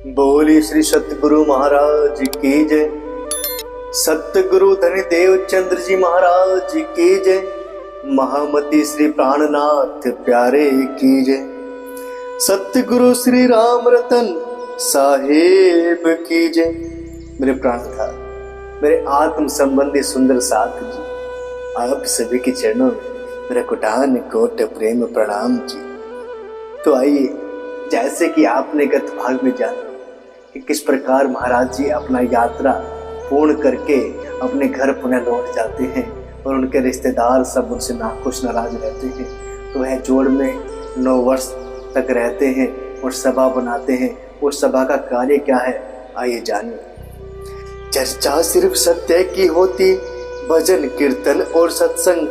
बोली श्री सतगुरु महाराज की जय। सतगुरु धनी देव चंद्र जी महाराज की जय। महामती श्री प्राणनाथ प्यारे की जय। सतगुरु श्री राम रतन साहेब की जय। मेरे प्राणनाथ, मेरे आत्म संबंधी सुंदर साथ जी, आप सभी के चरणों में मेरा कोटान कोट प्रेम प्रणाम जी। तो आइए, जैसे कि आपने गत भाग में जाना कि किस प्रकार महाराज जी अपना यात्रा पूर्ण करके अपने घर पुनः लौट जाते हैं और उनके रिश्तेदार सब उनसे नाखुश नाराज रहते हैं, तो वह जोड़ में 9 वर्ष तक रहते हैं और सभा बनाते हैं। उस सभा का कार्य क्या है, आइए जानिए। चर्चा सिर्फ सत्य की होती, भजन कीर्तन और सत्संग,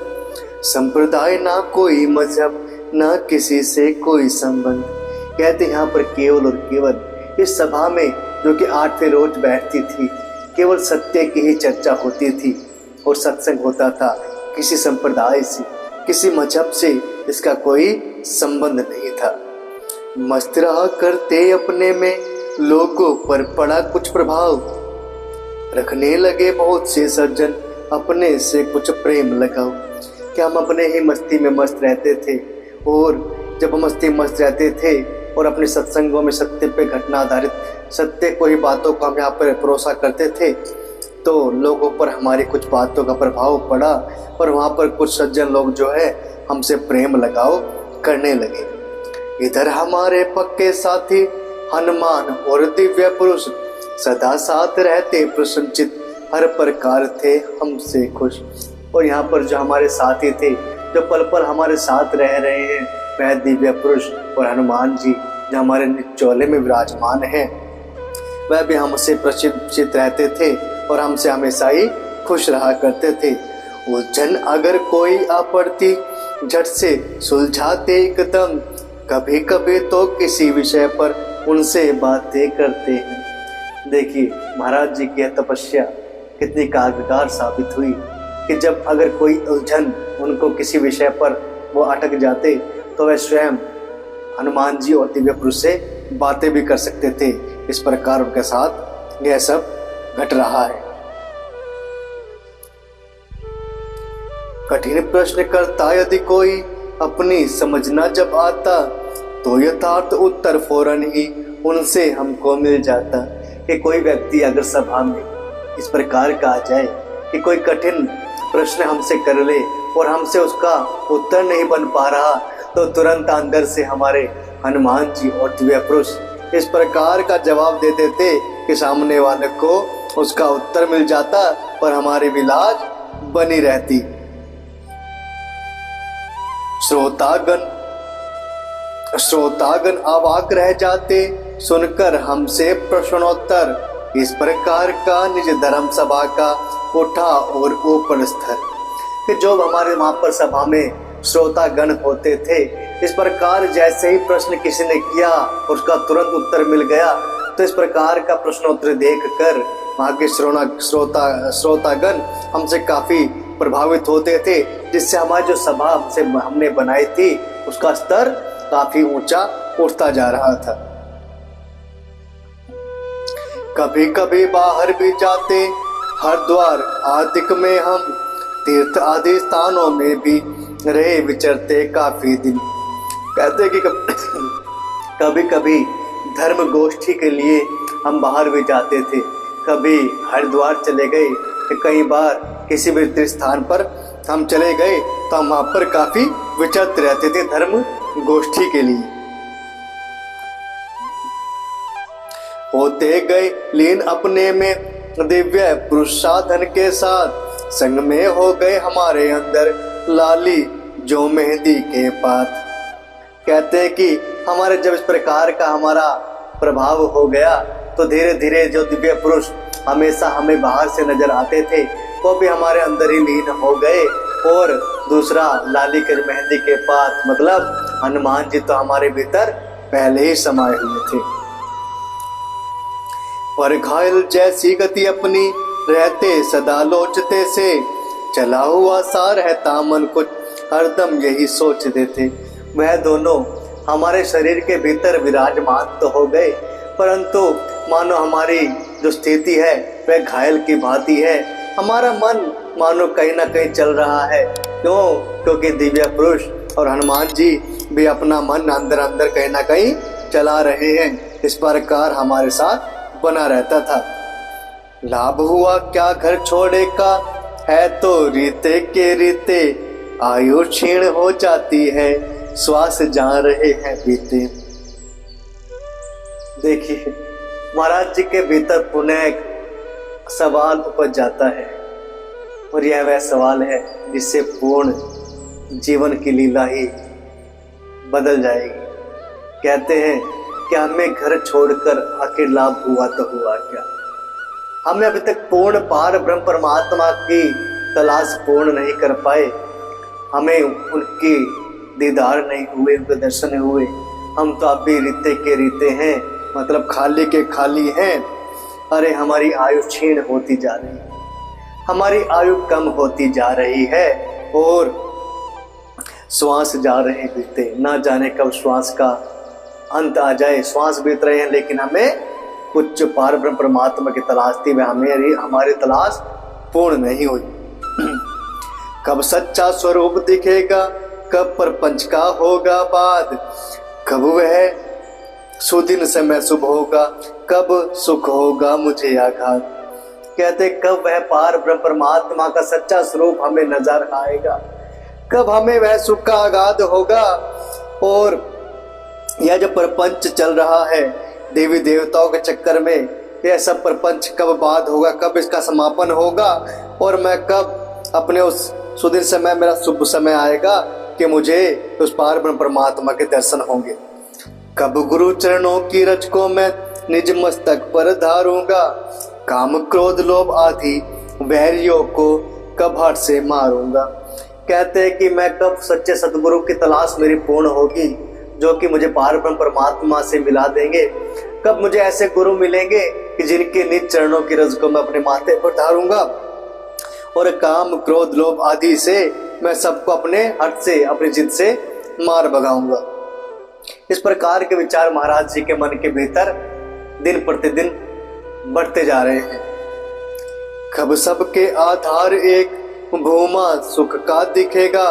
संप्रदाय ना कोई मजहब, ना किसी से कोई संबंध। कहते यहाँ पर केवल और केवल इस सभा में, जो कि 8वें रोज बैठती थी, केवल सत्य की ही चर्चा होती थी और सत्संग होता था। किसी संप्रदाय से, किसी मजहब से इसका कोई संबंध नहीं था। मस्त रहा करते अपने में, लोगों पर पड़ा कुछ प्रभाव, रखने लगे बहुत से सज्जन, अपने से कुछ प्रेम लगाओ। क्या हम अपने ही मस्ती में मस्त रहते थे, और जब हम मस्ती मस्त रहते थे और अपने सत्संगों में सत्य पे घटना आधारित सत्य को ही बातों को हम यहाँ पर भरोसा करते थे, तो लोगों पर हमारी कुछ बातों का प्रभाव पड़ा और वहाँ पर कुछ सज्जन लोग जो है हमसे प्रेम लगाओ करने लगे। इधर हमारे पक्के साथी हनुमान और दिव्य पुरुष सदा साथ रहते प्रसन्नचित, हर प्रकार थे हमसे खुश। और यहाँ पर जो हमारे साथी थे, जो पल पल हमारे साथ रह रहे हैं, वह दिव्य पुरुष और हनुमान जी जो हमारे निचोले में विराजमान हैं, वह भी हमसे प्रसन्नचित रहते थे और हमसे हमेशा ही खुश रहा करते थे। उलझन अगर कोई आ पड़ती, झट से सुलझाते एकदम, कभी कभी तो किसी विषय पर उनसे बातें करते हैं। देखिए महाराज जी की तपस्या कितनी कारगर साबित हुई कि जब अगर कोई उलझन उनको किसी विषय पर वो अटक जाते, तो वह स्वयं हनुमान जी और दिव्य पुरुष से बातें भी कर सकते थे। इस प्रकार उनके साथ यह सब घट रहा है। कठिन प्रश्न करता यदि कोई, अपनी समझना जब आता, तो यथार्थ उत्तर फौरन ही उनसे हमको मिल जाता। कि कोई व्यक्ति अगर सभा में इस प्रकार का आ जाए कि कोई कठिन प्रश्न हमसे कर ले और हमसे उसका उत्तर नहीं बन पा रहा, तो तुरंत अंदर से हमारे हनुमान जी और दिव्य पुरुष इस प्रकार का जवाब दे देते कि सामने वाले को उसका उत्तर मिल जाता और हमारी भी लाज बनी रहती। श्रोतागण अवाक रह जाते, सुनकर हमसे प्रश्नोत्तर। इस प्रकार का निज धर्म सभा का उठा और ऊपर स्तर। कि जो हमारे वहां पर सभा में श्रोतागण होते थे, इस प्रकार जैसे ही प्रश्न किसी ने किया और उसका तुरंत उत्तर मिल गया, तो इस प्रकार का प्रश्नोत्तर देखकर वहां के श्रोतागण हमसे काफी प्रभावित होते थे, जिससे हमारी जो सभा से हमने बनाई थी उसका स्तर काफी ऊंचा उठता जा रहा था। कभी कभी बाहर भी जाते, हरिद्वार आदि में हम, तीर्थ आदि स्थानों में भी रहे विचरते काफी दिन। कहते कि कभी कभी धर्म गोष्ठी के लिए हम बाहर भी जाते थे। कभी हरिद्वार चले गए, कई बार किसी भी तीर्थ स्थान पर हम चले गए, तो हम वहां पर काफी विचरते रहते थे धर्म गोष्ठी के लिए। होते गए लीन अपने में, दिव्य पुरुष साधन के साथ, संग में हो गए हमारे अंदर लाली जो मेहंदी के पात। कहते हैं कि हमारे जब इस प्रकार का हमारा प्रभाव हो गया, तो धीरे धीरे जो दिव्य पुरुष हमेशा हमें बाहर से नजर आते थे, वो भी हमारे अंदर ही लीन हो गए। और दूसरा लाली के मेहंदी के पात, मतलब हनुमान जी तो हमारे भीतर पहले ही समाये हुए थे। पर घायल जैसी गति अपनी रहते सदा लोचते से, चला हुआ सा रहता मन कुछ हरदम यही सोच देते। वह दोनों हमारे शरीर के भीतर विराजमान तो हो गए, परंतु मानो हमारी जो स्थिति है वह घायल की भांति है। हमारा मन मानो कहीं ना कहीं चल रहा है। क्यों? क्योंकि दिव्य पुरुष और हनुमान जी भी अपना मन अंदर अंदर कहीं ना कहीं चला रहे हैं। इस प्रकार हमारे साथ बना रहता था। लाभ हुआ क्या घर छोड़े का, है तो रीते के रीते, आयु क्षीण हो जाती है, श्वास जा रहे हैं बीते। देखिए महाराज जी के भीतर पुनः एक सवाल उपज जाता है, और यह वह सवाल है जिससे पूर्ण जीवन की लीला ही बदल जाएगी। कहते हैं कि हमें घर छोड़कर आखिर लाभ हुआ तो हुआ क्या। हमें अभी तक पूर्ण पार ब्रह्म परमात्मा की तलाश पूर्ण नहीं कर पाए। हमें उनकी दीदार नहीं हुए, उनके दर्शन नहीं हुए। हम तो अभी रीते के रीते हैं, मतलब खाली के खाली हैं। अरे हमारी आयु क्षीण होती जा रही है, हमारी आयु कम होती जा रही है, और श्वास जा रहे हैं बीते। ना जाने कब श्वास का अंत आ जाए। श्वास बीत रहे हैं, लेकिन हमें उच्च पार ब्रह्म परमात्मा की तलाश थी, वह हमारी तलाश पूर्ण नहीं हुई। कब सच्चा स्वरूप दिखेगा, कब परपंच का होगा बाद, कब वह सुदिन समय शुभ होगा, कब सुख होगा मुझे आघात। कहते कब वह पार ब्रह्म परमात्मा का सच्चा स्वरूप हमें नजर आएगा, कब हमें वह सुख का आघात होगा। और यह जो प्रपंच चल रहा है देवी देवताओं के चक्कर में, यह सब प्रपंच कब बाद होगा, कब इसका समापन होगा, और मैं कब अपने उस सुदिन समय, मेरा शुभ समय आएगा कि मुझे उस पार ब्रह्म परमात्मा के दर्शन होंगे। कब गुरु चरणों की रज को मैं निज मस्तक पर धारूंगा, काम क्रोध लोभ आदि वैरियों को कब हट से मारूंगा। कहते हैं कि मैं कब सच्चे सतगुरु की तलाश मेरी पूर्ण होगी, जो कि मुझे पार ब्रह्म परमात्मा से मिला देंगे। कब मुझे ऐसे गुरु मिलेंगे कि जिनके निज चरणों की रज को मैं अपने माथे पर धारूंगा, और काम क्रोध लोभ आदि से मैं सबको अपने हट से, अपनी जिद से मार भगाऊंगा। इस प्रकार के विचार महाराज जी के मन के भीतर दिन प्रतिदिन बढ़ते जा रहे हैं। कब सबके आधार एक भूमा सुख का दिखेगा,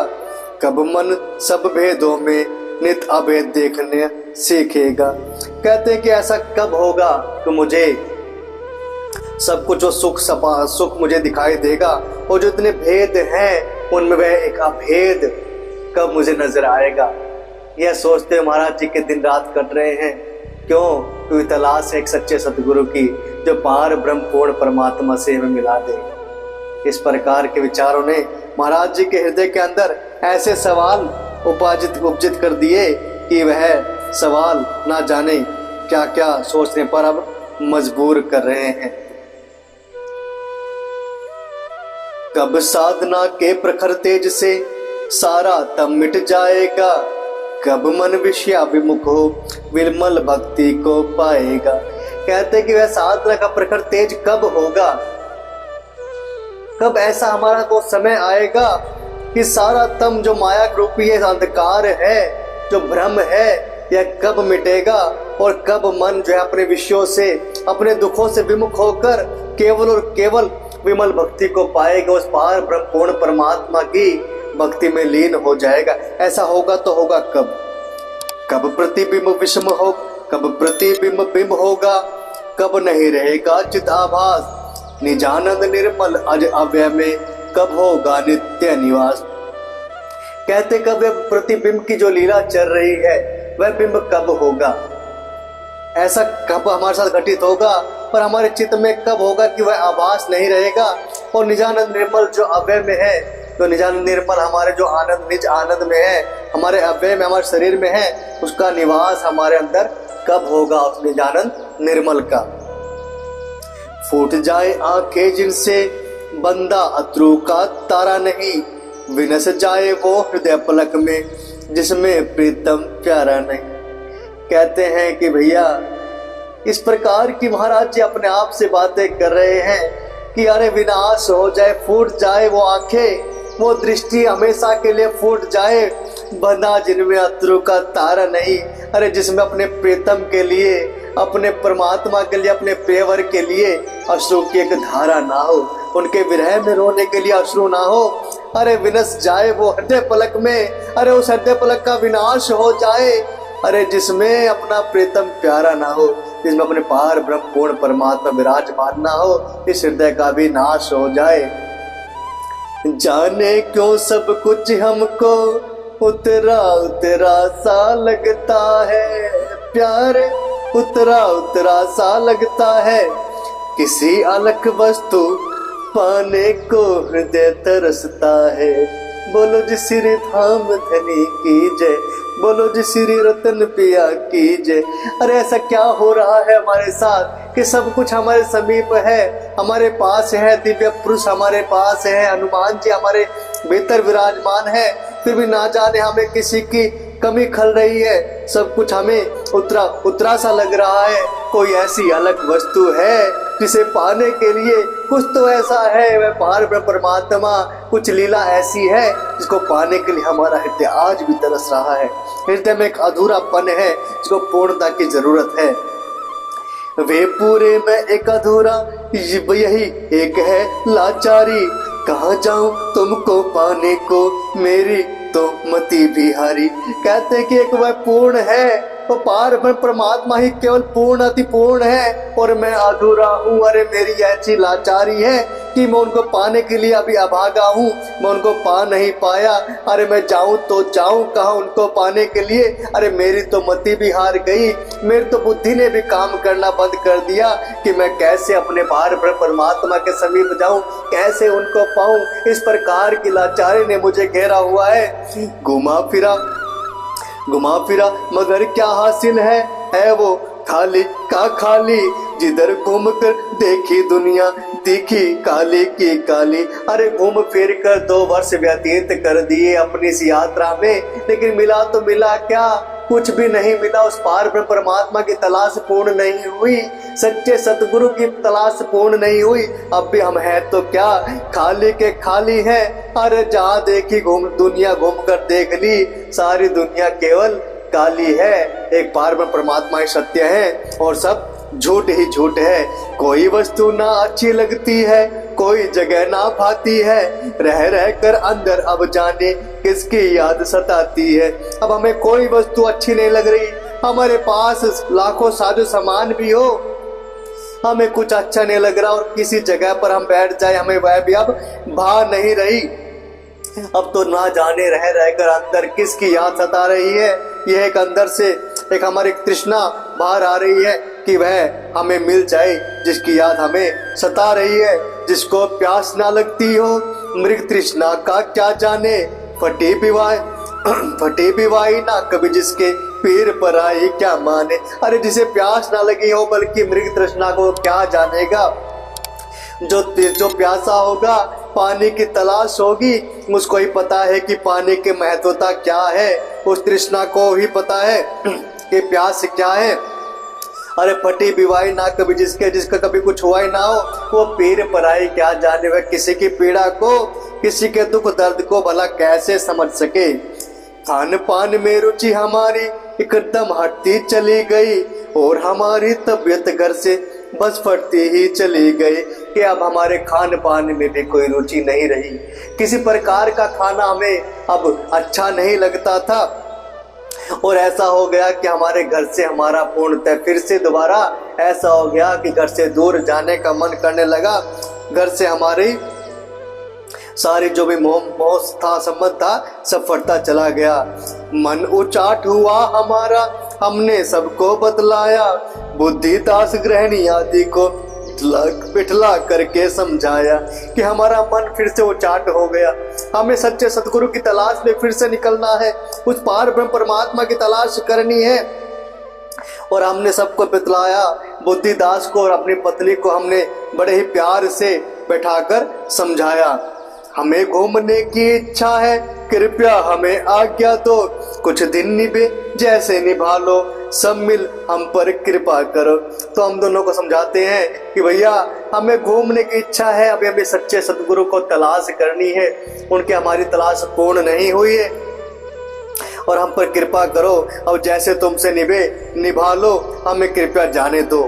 कब मन सब भेदों में नित अभेद देखने सीखेगा। कहते हैं कि ऐसा कब होगा कि मुझे सब कुछ जो सुख मुझे दिखाई देगा, और जो इतने भेद हैं उनमें वह एक अभेद कब मुझे नजर आएगा। यह सोचते हुए महाराज जी के दिन रात कट रहे हैं। क्यों? क्योंकि तलाश है एक सच्चे सतगुरु की, जो पार ब्रह्म पूर्ण परमात्मा से हमें मिला दे। इस प्रकार के विचारों ने महाराज जी के हृदय के अंदर ऐसे सवाल उपजित कर दिए कि वह सवाल ना जाने क्या क्या सोचने पर अब मजबूर कर रहे हैं। कब साधना के प्रखर तेज से सारा तम मिट जाएगा, कब मन विषयाभिमुख हो विमल भक्ति को पाएगा। कहते कि वह साधना का प्रखर तेज कब होगा, कब ऐसा हमारा वो समय आएगा कि सारा तम जो माया रूपी है, अंधकार है, जो भ्रम है, यह कब मिटेगा, और कब मन जो है अपने विषयों से, अपने दुखों से विमुख होकर केवल और केवल विमल भक्ति को पाएगा, उस पार ब्रह्म पूर्ण परमात्मा की भक्ति में लीन हो जाएगा। ऐसा होगा तो होगा कब? कब प्रतिबिंब विषम हो, कब प्रतिबिंब बिंब होगा, कब नहीं रहेगा चिदाभास, निजानंद निर्मल अज अव्यय में कब होगा नित्य निवास। कहते कब वह प्रतिबिंब की जो लीला चल रही है वह बिंब कब होगा, ऐसा कब हमारे साथ घटित होगा, पर हमारे चित्त में कब होगा कि वह आभास नहीं रहेगा, और निजानंद निर्मल जो अव्यय में है, जो निजानंद निर्मल हमारे जो आनंद निज आनंद में है, हमारे अव्यय में, हमारे शरीर में है, उसका निवास हमारे अंदर कब होगा, उस निजानंद निर्मल का। फूट जाए आंखें जिनसे बंदा अत्रू का तारा नहीं, विनस जाए वो हृदय पलक में जिसमें प्रीतम प्यारा नहीं। कहते हैं कि भैया इस प्रकार की महाराज जी अपने आप से बातें कर रहे हैं कि अरे विनाश हो जाए, फूट जाए वो आंखें, वो दृष्टि हमेशा के लिए फूट जाए, बंधा जिनमें अत्रू का तारा नहीं। अरे जिसमें अपने प्रीतम के लिए अपने परमात्मा के लिए, अपने प्रियवर के लिए अश्रु की एक धारा ना हो, उनके विरह में रोने के लिए अश्रु ना हो। अरे विनस जाए वो हृदय पलक में, अरे उस हृदय पलक का विनाश हो जाए, अरे जिसमें अपना प्रीतम प्यारा ना हो, जिसमें अपने पार ब्रह्म पूर्ण परमात्मा विराजमान ना हो, इस हृदय का भी नाश हो जाए। जाने क्यों सब कुछ हमको उतरा उतरा सा लगता है प्यारे, उतरा उतरा सा लगता है, किसी अलग वस्तु पाने को हृदय तरसता है। बोलो जी श्री धाम धनी की जय, बोलो जी श्री रतन पिया की जय। अरे ऐसा क्या हो रहा है हमारे साथ कि सब कुछ हमारे समीप है, हमारे पास है, दिव्य पुरुष हमारे पास है, हनुमान जी हमारे भीतर विराजमान है, फिर भी ना जाने हमें किसी की कमी खल रही है, सब कुछ हमें उतरा उतरा सा लग रहा है। कोई ऐसी अलग वस्तु है जिसे पाने के लिए कुछ तो ऐसा है, वह पार ब्रह्म परमात्मा, कुछ लीला ऐसी है जिसको पाने के लिए हमारा हृदय आज भी तरस रहा है। हृदय में एक अधूरापन है जिसको पूर्णता की जरूरत है। वे पूरे में एक अधूरा, यही एक है लाचारी, कहाँ जाऊं तुमको पाने को, मेरी तो मति बिहारी। कहते कि एक वह पूर्ण है, वो पार ब्रह्म परमात्मा ही केवल पूर्ण अति पूर्ण है और मैं अधूरा हूँ। अरे मेरी ऐसी लाचारी है कि मैं उनको पाने के लिए अभी अभागा हूँ, मैं उनको पा नहीं पाया। अरे मैं जाऊं तो जाऊं कहाँ उनको पाने के लिए, अरे मेरी तो मति भी हार गई, मेरी तो बुद्धि ने भी काम करना बंद कर दिया कि मैं कैसे अपने पार ब्रह्म परमात्मा के समीप जाऊं, कैसे उनको पाऊं। इस प्रकार की लाचारी ने मुझे घेरा हुआ है। घुमा फिरा मगर क्या हासिल है वो खाली का खाली, जिधर घूम कर देखी दुनिया दिखी काली की काली। अरे घूम फिर कर 2 वर्ष व्यतीत कर दिए अपनी इस यात्रा में, लेकिन मिला तो मिला क्या, कुछ भी नहीं मिला। उस पार ब्रह्म परमात्मा की तलाश पूर्ण नहीं हुई, सच्चे सतगुरु की तलाश पूर्ण नहीं हुई। अब भी हम हैं तो क्या, खाली के खाली है। अरे जहाँ देखी दुनिया घूम कर देख ली, सारी दुनिया केवल काली है। एक पार ब्रह्म परमात्मा ही सत्य है और सब झूठ ही झूठ है। कोई वस्तु ना अच्छी लगती है, कोई जगह ना भाती है, रह रह कर अंदर अब जाने किसकी याद सताती है। अब हमें कोई वस्तु अच्छी नहीं लग रही, हमारे पास लाखों साजो सामान भी हो, हमें कुछ अच्छा नहीं लग रहा और किसी जगह पर हम बैठ जाए हमें वह भी अब भा नहीं रही। अब तो ना जाने रह रहकर अंदर किसकी याद सता रही है। यह एक अंदर से एक हमारी तृष्णा बाहर आ रही है कि वह हमें मिल जाए जिसकी याद हमें सता रही है। जिसको प्यास ना लगती हो मृग तृष्णा का क्या जाने, फटी पिवाई ना कभी जिसके पीर पर आई क्या माने। अरे जिसे प्यास ना लगी हो बल्कि मृग तृष्णा को क्या जानेगा। जो प्यासा होगा पानी की तलाश होगी, उसको ही पता है कि पानी की महत्वता क्या है, उस तृष्णा को ही पता है कि प्यास क्या है। अरे फटी बिवाई ना कभी जिसका कभी कुछ हुआ ही ना हो, वो पीर पराई क्या जाने, वह किसी की पीड़ा को, किसी के दुख दर्द को भला कैसे समझ सके। खान पान में रुचि हमारी एकदम हटती चली गई और हमारी तबीयत घर से बस फटती ही चली गई कि अब हमारे खान पान में भी कोई रुचि नहीं रही। किसी प्रकार का खाना हमें अब अच्छा नहीं लगता था और ऐसा हो गया कि हमारे घर से हमारा पूर्णतः फिर से दोबारा ऐसा हो गया कि घर से दूर जाने का मन करने लगा। घर से हमारी सारी जो भी मोह था, संबंध था, सब फटता चला गया। मन उचाट हुआ हमारा, हमने सबको बतलाया, बुद्धि दास गृहिणी आदि को पिठला करके समझाया कि हमारा मन फिर से उचाट हो गया। हमें सच्चे सतगुरु की तलाश में फिर से निकलना है, उस पार ब्रह्म परमात्मा की तलाश करनी है। और हमने सबको बतलाया, बुद्धिदास को और अपनी पत्नी को हमने बड़े ही प्यार से बैठाकर समझाया। हमें घूमने की इच्छा है, कृपया हमें आज्ञा दो, कुछ दिन निभे जैसे निभा लो, सब मिल हम पर कृपा करो। तो हम दोनों को समझाते हैं कि भैया हमें घूमने की इच्छा है, अभी हमें सच्चे सतगुरु को तलाश करनी है, उनकी हमारी तलाश पूर्ण नहीं हुई है। और हम पर कृपा करो। अब जैसे तुमसे निभा लो, हमें कृपया जाने दो।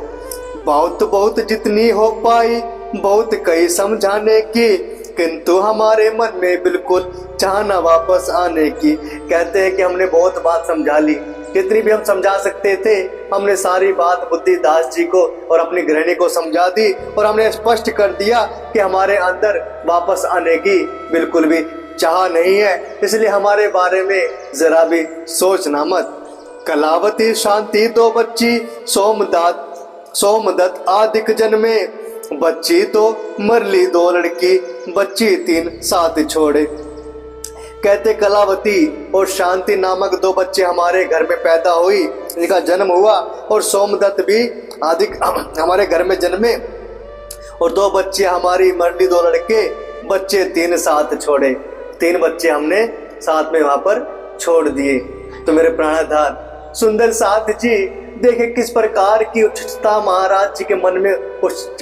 बहुत बहुत जितनी हो पाई बहुत कई समझाने की, किंतु हमारे मन में बिल्कुल चाहना वापस आने की। कहते हैं कि हमने बहुत बात समझा ली, कितनी भी हम समझा सकते थे, हमने सारी बात बुद्धिदास जी को और अपनी गृहिणी को समझा दी और हमने स्पष्ट कर दिया कि हमारे अंदर वापस आने की बिल्कुल भी चाह नहीं है, इसलिए हमारे बारे में जरा भी सोचना मत। कलावती शांति दो बच्ची सोमदत्त आदिक जन्मे, बच्ची तो मरली दो लड़की, बच्ची 3 साथ छोड़े। कहते कलावती और शांति नामक 2 बच्चे हमारे घर में पैदा हुई, इनका जन्म हुआ, और सोमदत्त भी आदिक हमारे घर में जन्मे, और 2 बच्चे हमारी मरली 2 लड़के, बच्चे 3 साथ छोड़े। 3 बच्चे हमने साथ में वहां पर छोड़ दिए। तो मेरे प्राणाधार सुंदर साथ जी, देखे किस प्रकार की उच्चता महाराज जी के मन में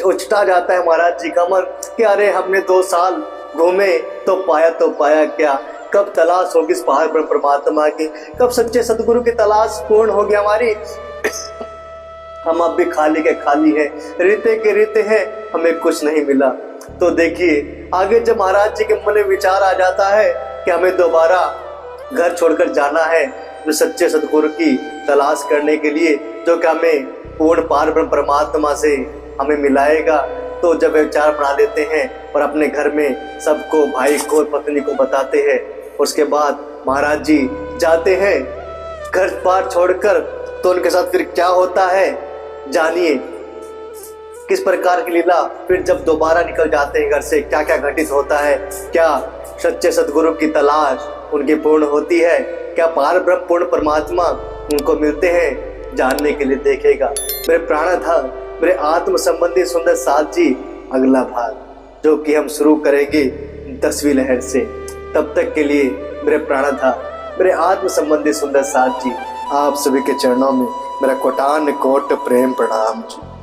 उछटा जाता है महाराज जी का मन कि अरे हमने 2 साल घूमे तो पाया क्या, कब तलाश होगी इस पहाड़ पर परमात्मा की, कब सच्चे सदगुरु की तलाश पूर्ण होगी हमारी। हम अब भी खाली के खाली है, रीते के रीते हैं, हमें कुछ नहीं मिला। तो देखिए आगे जब महाराज जी के मन में विचार आ जाता है कि हमें दोबारा घर छोड़कर जाना है सच्चे सदगुरु की तलाश करने के लिए, जो कि हमें पूर्ण पार ब्रह्म परमात्मा से हमें मिलाएगा, तो जब विचार बना लेते हैं और अपने घर में सबको, भाई को, पत्नी को बताते हैं, उसके बाद महाराज जी जाते हैं घर पार छोड़कर। तो उनके साथ फिर क्या होता है जानिए, किस प्रकार की लीला। फिर जब दोबारा निकल जाते हैं घर से, क्या क्या घटित होता है, क्या सच्चे सदगुरु की तलाश उनकी पूर्ण होती है, क्या पार ब्रह्म पूर्ण परमात्मा उनको मिलते हैं, जानने के लिए देखेगा मेरे प्राणधार, मेरे आत्म संबंधी सुंदर साथ जी अगला भाग, जो कि हम शुरू करेंगे 10वीं लहर से। तब तक के लिए मेरे प्राणधार, मेरे आत्म संबंधी सुंदर साथ जी, आप सभी के चरणों में मेरा कोटान कोट प्रेम प्रणाम जी।